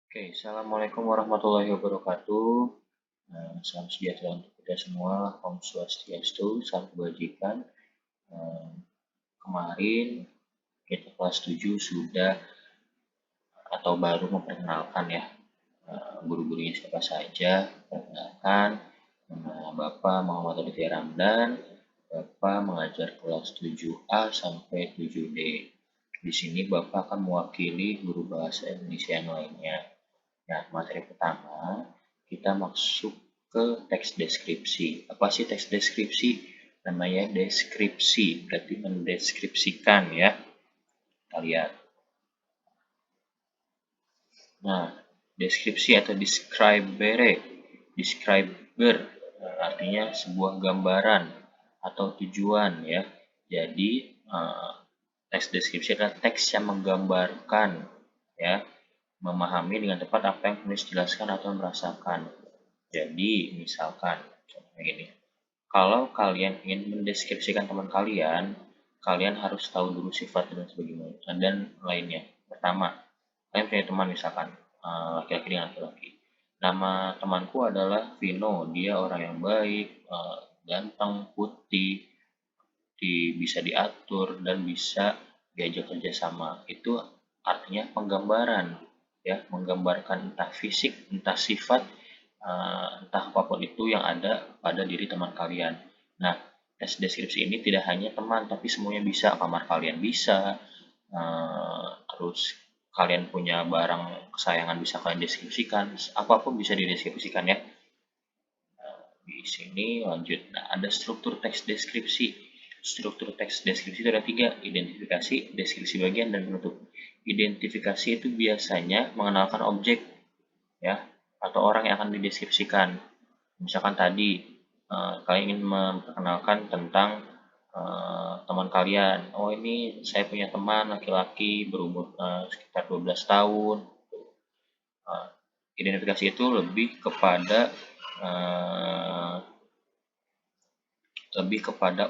Oke, Assalamualaikum warahmatullahi wabarakatuh. Salam sejahtera untuk kita semua. Om Swastiastu, salam kebajikan. Eh, Kemarin kita kelas 7 sudah atau baru memperkenalkan ya guru-gurunya siapa saja. Perkenalkan, nama Bapak Muhammad Aditya Ramdan. Bapak mengajar kelas 7A sampai 7D. Di sini Bapak akan mewakili guru bahasa Indonesia yang lainnya. Nah, materi pertama, kita masuk ke teks deskripsi. Apa sih teks deskripsi? Namanya deskripsi, berarti mendeskripsikan ya. Kita lihat. Nah, deskripsi atau describer, artinya sebuah gambaran atau tujuan ya. Jadi, teks deskripsi adalah teks yang menggambarkan ya, memahami dengan tepat apa yang penulis jelaskan atau merasakan. Jadi, misalkan, contohnya gini, kalau kalian ingin mendeskripsikan teman kalian, kalian harus tahu dulu sifat dan sebagainya, dan lainnya. Pertama, kalian punya teman misalkan, laki-laki dengan laki-laki. Nama temanku adalah Vino, dia orang yang baik, ganteng, putih, bisa diatur, dan bisa diajak kerjasama. Itu artinya penggambaran, ya, menggambarkan entah fisik, entah sifat, entah apapun itu yang ada pada diri teman kalian. Nah, tes deskripsi ini tidak hanya teman, tapi semuanya bisa. Kamar kalian bisa, terus kalian punya barang kesayangan bisa kalian deskripsikan, apapun bisa dideskripsikan ya. Di sini lanjut. Nah, ada struktur teks deskripsi. Struktur teks deskripsi itu ada 3, identifikasi, deskripsi bagian, dan penutup. Identifikasi itu biasanya mengenalkan objek ya, atau orang yang akan dideskripsikan. Misalkan tadi kalian ingin memperkenalkan tentang teman kalian. Oh, ini saya punya teman laki-laki berumur sekitar 12 tahun. Identifikasi itu lebih kepada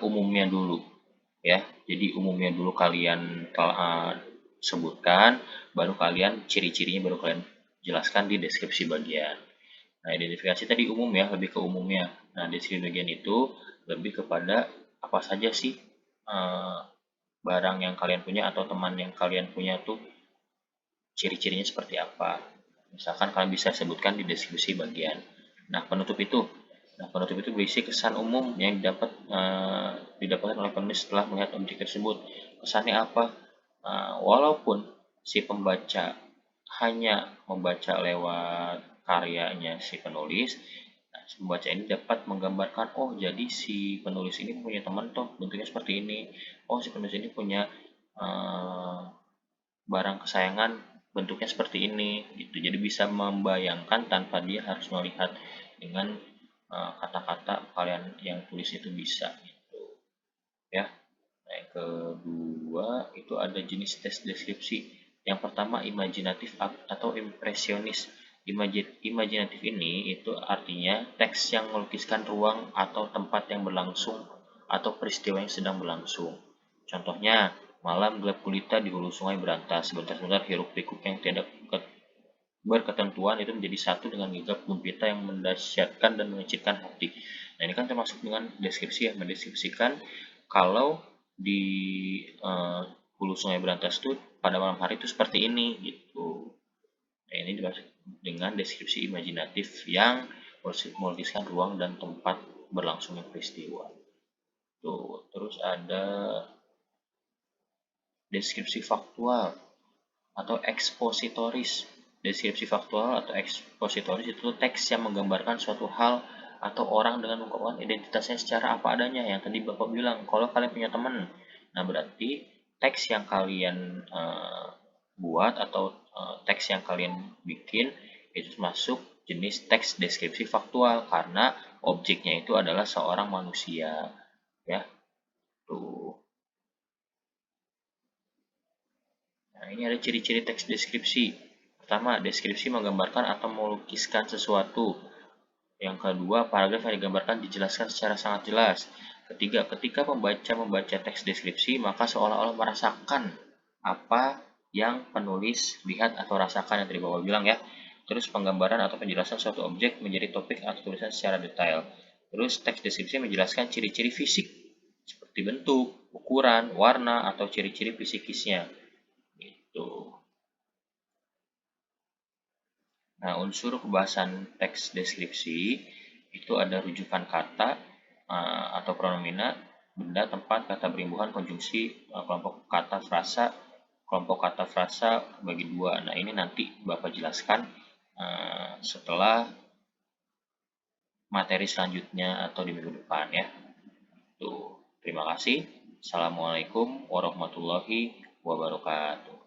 umumnya dulu ya. Jadi umumnya dulu kalian sebutkan, baru kalian ciri-cirinya baru kalian jelaskan di deskripsi bagian. Nah, identifikasi tadi umum ya, lebih ke umumnya. Nah, deskripsi bagian itu lebih kepada apa saja sih barang yang kalian punya atau teman yang kalian punya tuh ciri-cirinya seperti apa. Misalkan kalian bisa sebutkan di deskripsi bagian. Nah, penutup itu berisi kesan umum yang didapatkan oleh penulis setelah melihat objek tersebut. Kesannya apa? Walaupun si pembaca hanya membaca lewat karyanya si penulis, nah, si pembaca ini dapat menggambarkan, oh jadi si penulis ini punya teman toh bentuknya seperti ini. Oh, si penulis ini punya barang kesayangan bentuknya seperti ini gitu. Jadi bisa membayangkan tanpa dia harus melihat dengan kata-kata kalian yang tulis itu bisa gitu ya. Nah, yang kedua itu ada jenis tes deskripsi. Yang pertama imajinatif atau impresionis. Imajinatif ini itu artinya teks yang melukiskan ruang atau tempat yang berlangsung atau peristiwa yang sedang berlangsung. Contohnya, malam gelap gulita di hulu sungai berantas, sebentar-sebentar hiruk pikuk yang tidak berketentuan itu menjadi satu dengan gegap gempita yang mendahsyatkan dan mengecilkan hati. Nah, ini kan termasuk dengan deskripsi ya, mendeskripsikan kalau di hulu sungai berantas itu pada malam hari itu seperti ini gitu. Nah, ini dimaksud dengan deskripsi imajinatif yang melukiskan ruang dan tempat berlangsungnya peristiwa. Tuh, terus ada deskripsi faktual atau ekspositoris. Deskripsi faktual atau ekspositoris itu teks yang menggambarkan suatu hal atau orang dengan mengungkapkan identitasnya secara apa adanya. Yang tadi Bapak bilang, kalau kalian punya teman, nah berarti teks yang kalian buat atau teks yang kalian bikin itu masuk jenis teks deskripsi faktual karena objeknya itu adalah seorang manusia ya. Tuh. Nah, ini ada ciri-ciri teks deskripsi. Pertama, deskripsi menggambarkan atau melukiskan sesuatu. Yang kedua, paragraf yang digambarkan dijelaskan secara sangat jelas. Ketiga, ketika pembaca membaca teks deskripsi, maka seolah-olah merasakan apa yang penulis lihat atau rasakan yang tadi Bapak bilang ya. Terus penggambaran atau penjelasan suatu objek menjadi topik atau tulisan secara detail. Terus teks deskripsi menjelaskan ciri-ciri fisik seperti bentuk, ukuran, warna, atau ciri-ciri fisikisnya. Gitu. Nah, unsur pembahasan teks deskripsi itu ada rujukan kata atau pronomina, benda, tempat, kata berimbuhan, konjungsi, kelompok kata frasa bagi dua. Nah, ini nanti Bapak jelaskan setelah materi selanjutnya atau di minggu depan ya. Tuh, terima kasih. Assalamualaikum warahmatullahi wabarakatuh.